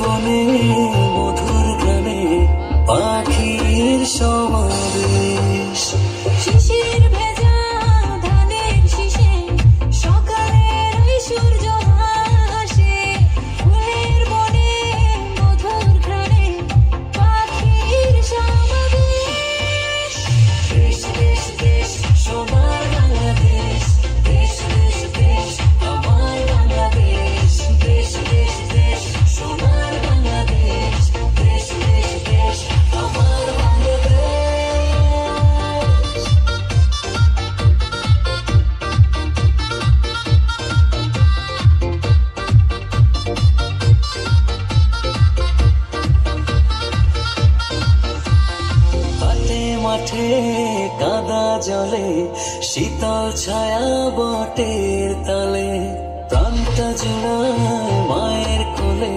বনে মধুর গানে পাখির সমাবেশ। শিশির ভেজা ধানের শীষে সকালের ওই সূর্য হাসে, ফুলের বনে মধুর ঘ্রাণে পাখির সমাবেশ। দেশ দেশ দেশ সোনার বাংলাদেশ, দেশ দেশ দেশ আমার বাংলাদেশ। দেশ দেশ দেশ সোনার বাংলাদেশ, দেশ দেশ দেশ আমার বাংলাদেশ। হাটে মাঠে কাদা জলে শীতল ছায়া বটের তালে, প্রাণটা জোড়ায় মায়ের কোলে